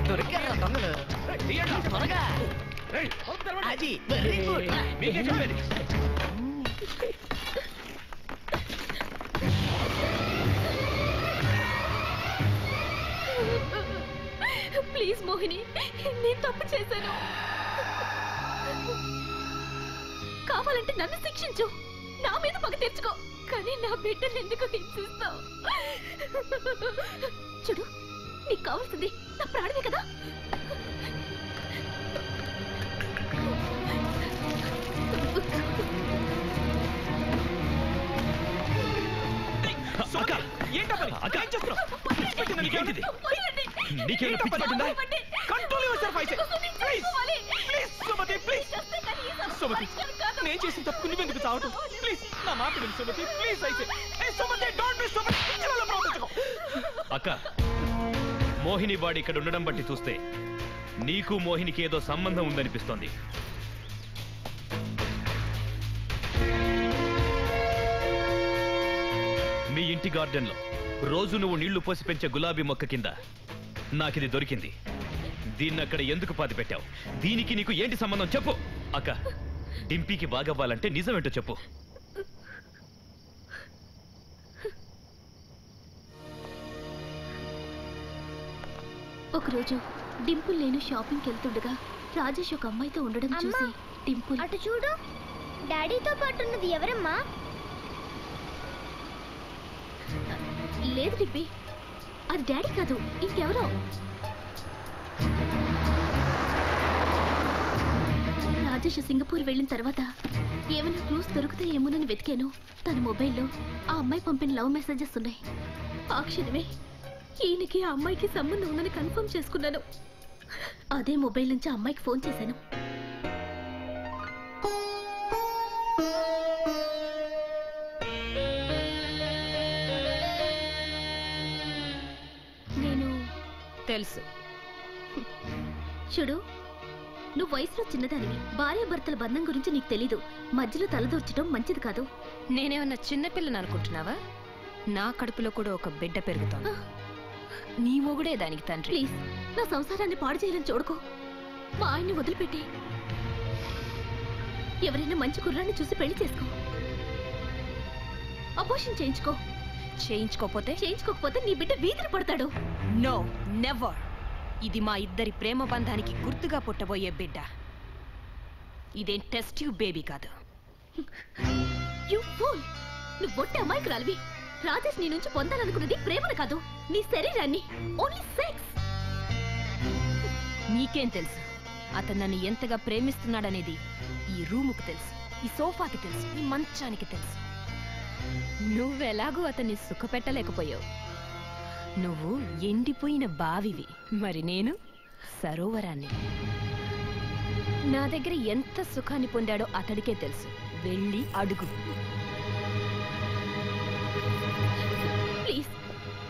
దొరికారా దొంగలు త్వరగా అది వెరీ గుడ్ ప్లీజ్ మోహిని నేను తప్పు చేశాను కావాలంటే నన్ను శిక్షించు నా మీద పగ తెచ్చుకో కానీ నా బిడ్డను ఎందుకు హింసిస్తావు చూడు నీకు కావాల్సింది నా ప్రాణమే కదా నేను చేసిన తప్పు నువ్వెందుకు చావటం ప్లీజ్ నా మాట విను సుమతి ప్లీజ్ అయితే అక్క మోహిని వాడి ఇక్కడ ఉండడం బట్టి చూస్తే నీకు మోహినికి ఏదో సంబంధం ఉందనిపిస్తోంది మీ ఇంటి గార్డెన్లో రోజు నువ్వు నీళ్లు పోసి పెంచే గులాబీ మొక్క కింద నాకిది దొరికింది దీన్ని అక్కడ ఎందుకు పాతి పెట్టావు దీనికి నీకు ఏంటి సంబంధం చెప్పు అక్క డింపీకి బాగవ్వాలంటే నిజమేంటో చెప్పు ఒకరోజు డింపుల్ నేను షాపింగ్కి వెళ్తుండగా రాజేష్ ఒక అమ్మాయితో ఉండడం చూసి డింపుల్ అటు చూడు డాడీతో పాటు ఉన్నది ఎవరమ్మా లేదు డింపీ అది డాడీ కాదు ఇంకెవరో రాజేష్ సింగపూర్ వెళ్ళిన తర్వాత ఏమైనా క్లూస్ దొరుకుతాయేమోనని వెతికాను తన మొబైల్లో ఆ అమ్మాయి పంపిన లవ్ మెసేజెస్ ఉన్నాయి ఆ క్షణమే ఈయనకి ఆ అమ్మాయికి సంబంధం ఉందని కన్ఫర్మ్ చేసుకున్నాను అదే మొబైల్ నుంచి ఆ అమ్మాయికి ఫోన్ చేశాను నేను తెలుసు చూడు నువ్వు వయసులో చిన్నదానివి భార్యాభర్తల బంధం గురించి నీకు తెలీదు మధ్యలో తలదూర్చడం మంచిది కాదు నేనేమన్నా చిన్నపిల్లని అనుకుంటున్నావా నా కడుపులో కూడా ఒక బిడ్డ పెరుగుతోంది నీ మొగుడే దానికి తండ్రి ప్లీజ్ నా సంసారాన్ని పాడు చేయాలని చూడుకో మా ఆయన్ని వదిలిపెట్టి ఎవరైనా మంచి కుర్రాన్ని చూసి పెళ్లి చేసుకో అబోర్షన్ చేయించుకోకపోతే నీ బిడ్డ వీధిని పడతాడు నో నెవర్ ఇది మా ఇద్దరి ప్రేమ బంధానికి గుర్తుగా పుట్టబోయే బిడ్డ ఇదేం టెస్ట్ ట్యూబ్ బేబీ కాదు యు ఫూల్ నువ్వు ఒట్టి అమ్మాయికి రాలివి రాజేష్ నీ నుంచి పొందాలనుకున్నది ప్రేమను కాదు నీ శరీరాన్ని ఓన్లీ సెక్స్ నీకేం తెలుసు అతను నన్ను ఎంతగా ప్రేమిస్తున్నాడనేది ఈ రూముకు తెలుసు ఈ సోఫాకి తెలుసు ఈ మంచానికి తెలుసు నువ్వెలాగూ అతన్ని సుఖపెట్టలేకపోయావు నువ్వు ఎండిపోయిన బావివి మరి నేను సరోవరాన్ని నా దగ్గర ఎంత సుఖాన్ని పొందాడో అతడికే తెలుసు వెళ్ళి అడుగు ప్లీజ్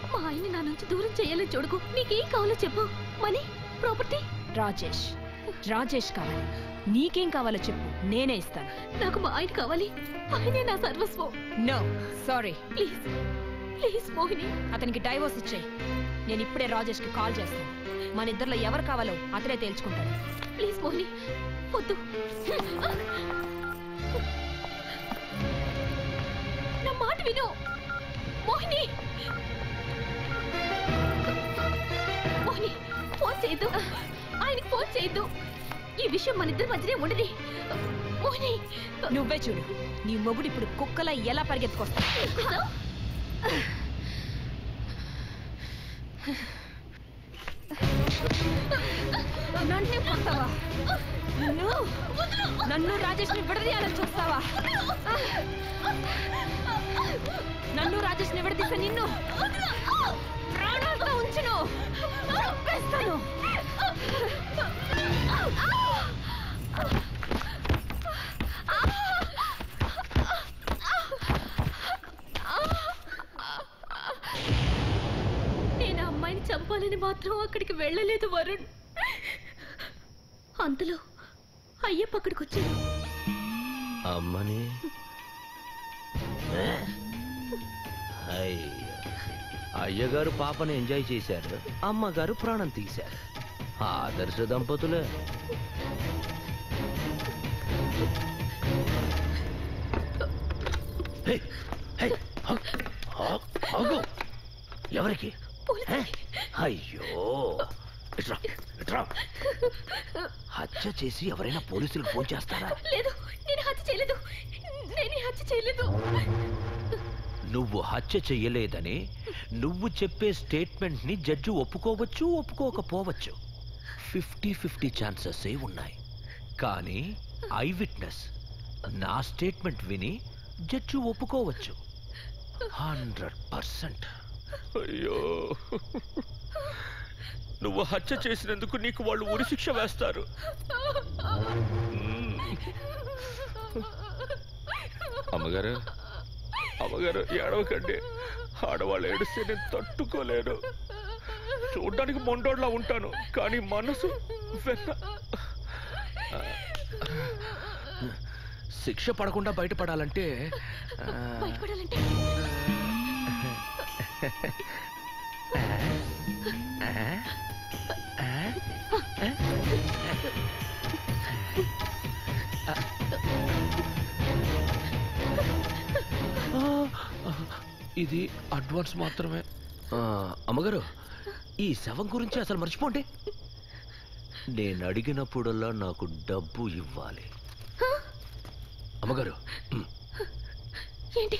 మా ఆయన్ని నా నుంచి దూరం చేయాలని చూడకు నీకేం కావాలో చెప్పు మనీ ప్రాపర్టీ రాజేష్ కావాలి నీకేం కావాలో చెప్పు నేనే ఇస్తాను నాకు మా ఆయన కావాలి ఆయనే నా సర్వస్వం no sorry please please Mohini అతనికి డైవోర్స్ ఇచ్చేయి నేను ఇప్పుడే రాజేష్కి కాల్ చేస్తాను మన ఇద్దరిలో ఎవరు కావాలో అతనే తేల్చుకుంటాడు ప్లీజ్ మోహిని వద్దు నా మాట విను మోహిని మోహిని ఫోన్ చేయొద్దు ఆయనకి ఫోన్ చేయొద్దు ఈ విషయం మన ఇద్దరి మధ్యనే ఉండని మోహిని నువ్వే చూడు నీ మొగుడు ఇప్పుడు కుక్కలా ఎలా పరిగెత్తుకొస్తా నన్నే పోతావా నన్ను రాజేష్ని విడదీయాలని చూస్తావా నన్ను రాజేష్ని విడదీసే నిన్ను ప్రాణాలతో ఉంచును చంపేస్తాను నేను అమ్మాయిని చంపాలని మాత్రం అక్కడికి వెళ్ళలేదు వరుణ్ అంతలో అయ్యప్ప అక్కడికి వచ్చాడు అమ్మని అయ్యగారు పాపను ఎంజాయ్ చేశారు, అమ్మగారు ప్రాణం తీశారు. ఆదర్శ దంపతులే. ఎవరికి? అయ్యో, హత్య చేసి ఎవరైనా పోలీసులకు ఫోన్ చేస్తారా? లేదు, నేను హత్య చేయలేదు. నేను హత్య చేయలేదు. నువ్వు హత్య చెయ్యలేదని నువ్వు చెప్పే స్టేట్మెంట్ ని జడ్జి ఒప్పుకోవచ్చు, ఒప్పుకోకపోవచ్చు. 50-50 ఛాన్సెస్ ఉన్నాయి. కానీ ఐ విట్నెస్ నా స్టేట్మెంట్ విని జడ్జి ఒప్పుకోవచ్చు. 100%. అయ్యో, నువ్వు హత్య చేసినందుకు నీకు వాళ్ళు ఉరిశిక్ష వేస్తారు. అమ్మగారు, అమ్మగారు ఏడవకండి. ఆడవాళ్ళు ఏడిస్తే నేను తట్టుకోలేను. చూడ్డానికి మొండోడ్లా ఉంటాను, కానీ మనసు శిక్ష పడకుండా బయటపడాలంటే ఇది అడ్వాన్స్ మాత్రమే. అమ్మగారు, ఈ శవం గురించి అసలు మర్చిపోండి. నేను అడిగినప్పుడల్లా నాకు డబ్బు ఇవ్వాలి. అమ్మగారు, ఏంటి?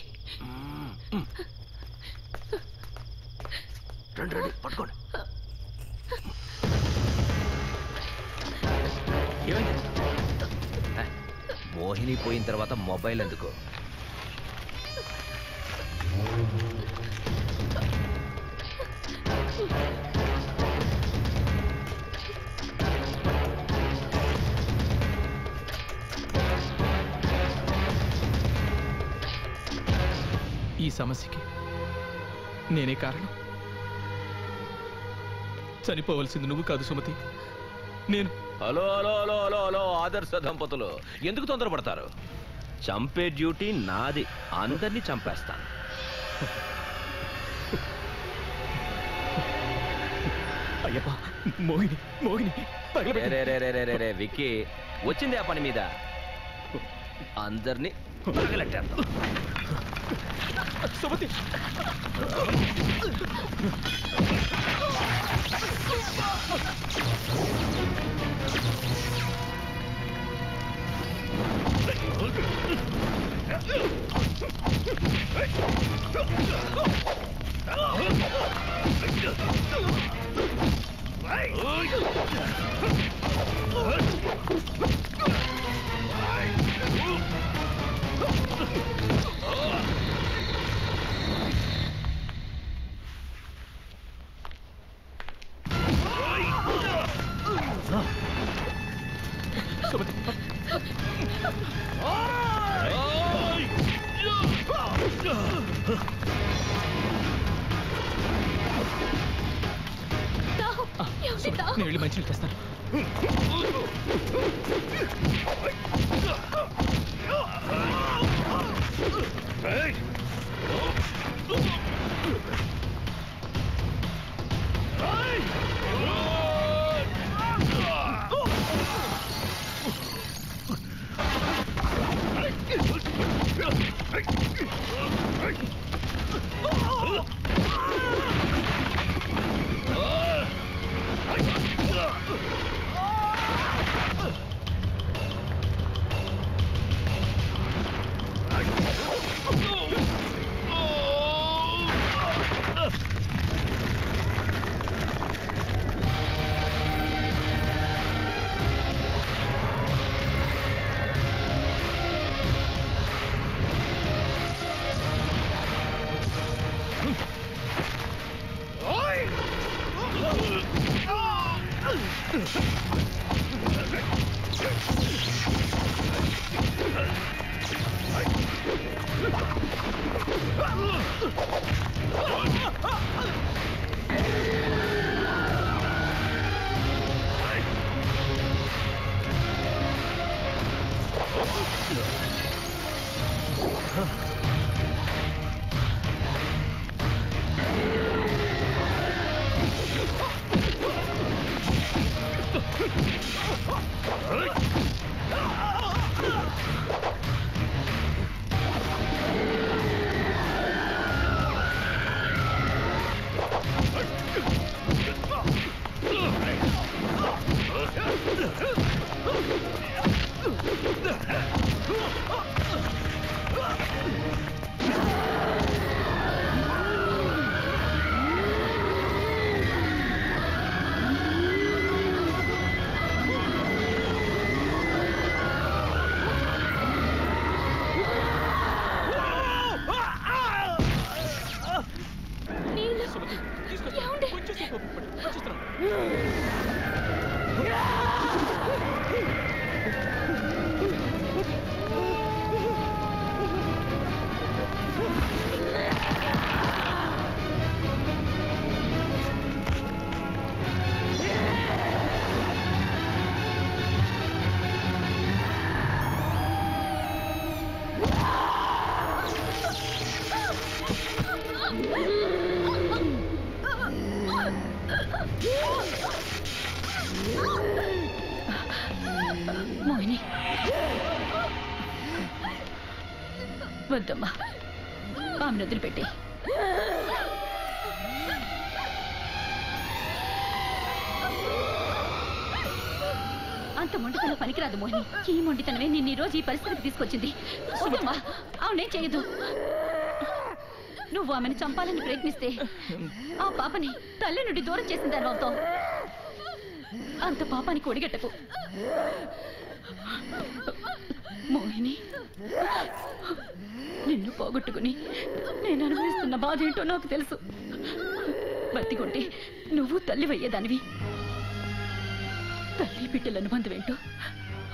రండి రండి, పట్టుకోండి. మోహిని పోయిన తర్వాత మొబైల్ ఎందుకు? ఈ సమస్యకి నేనే కారణం. చనిపోవలసింది నువ్వు కాదు సుమతి, నేను. Hello hello hello hello hello ఆదర్శ దంపతులు, ఎందుకు తొందరపడతారు? చంపే డ్యూటీ నాది. అందరినీ చంపేస్తాను. అయ్యప్ప, మోహిని మోహిని రే విక్కీ, వచ్చింది ఆ పని మీద. అందరినీ తగలెట్టేద్దాం. సుమతి, నేను వెళ్ళి మంచినీళ్ళు తెస్తాను. సుమతి తీసుకొచ్చి కొంచెం సేపు వచ్చేస్తున్నాను. మోహిని వద్దమ్మా, ఆమెను వదిలిపెట్టి. అంత మొండితనం పనికిరాదు మోహిని. ఈ మొండితనమే నిన్ను ఈ రోజు ఈ పరిస్థితికి తీసుకొచ్చింది. వద్దమ్మా, ఆమెనేం చేయదు. నువ్వు ఆమెను చంపాలని ప్రయత్నిస్తే ఆ పాపని తల్లి నుండి దూరం చేసిన దాని అవుతావు. అంత పాపానికి ఒడిగట్టకు మోహిని. నిన్ను పోగొట్టుకుని నేను అనుభవిస్తున్న బాధ ఏంటో నాకు తెలుసు. బతికుంటే నువ్వు తల్లివయ్యేదానివి. తల్లి బిడ్డల అనుబంధం ఏంటో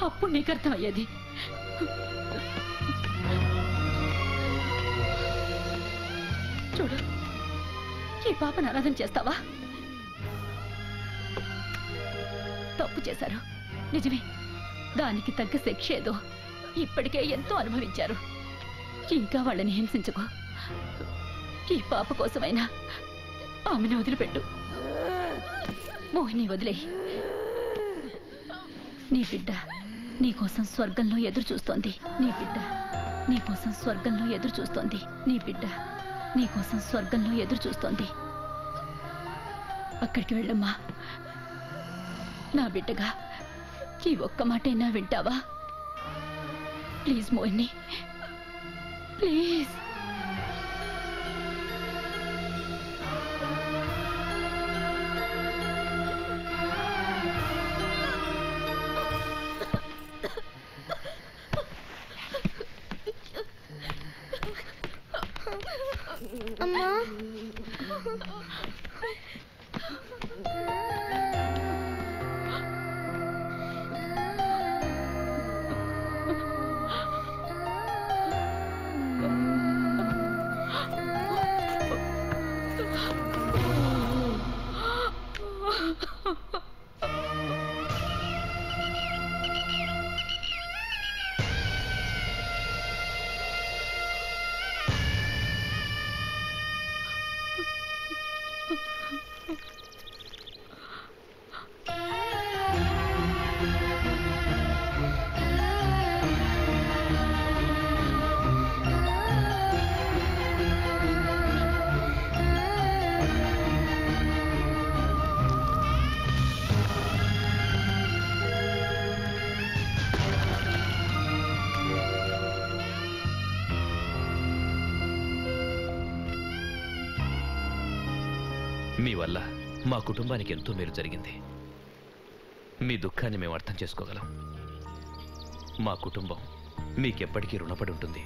అప్పుడు నీకు అర్థమయ్యేది. చూడు, ఈ పాపను ఆరాధన చేస్తావా? తప్పు చేశారు నిజమే. దానికి తగ్గ శిక్ష ఏదో ఇప్పటికే ఎంతో అనుభవించారు. ఇంకా వాళ్ళని హింసించుకో. ఈ పాప కోసమైనా ఆమెను వదిలిపెట్టు. మోహిని వదిలే. నీ బిడ్డ నీకోసం స్వర్గంలో ఎదురు చూస్తోంది. నీ బిడ్డ నీకోసం స్వర్గంలో ఎదురు చూస్తోంది. నీ బిడ్డ నీకోసం స్వర్గంలో ఎదురు చూస్తోంది. అక్కడికి వెళ్ళమ్మా. నా బిడ్డగా ఈ ఒక్క మాటైనా వింటావా? Please Mohini, please. అమ్మా, మీ వల్ల మా కుటుంబానికి ఎంతో మేలు జరిగింది. మీ దుఃఖాన్ని మేము అర్థం చేసుకోగలం. మా కుటుంబం మీకెప్పటికీ రుణపడి ఉంటుంది.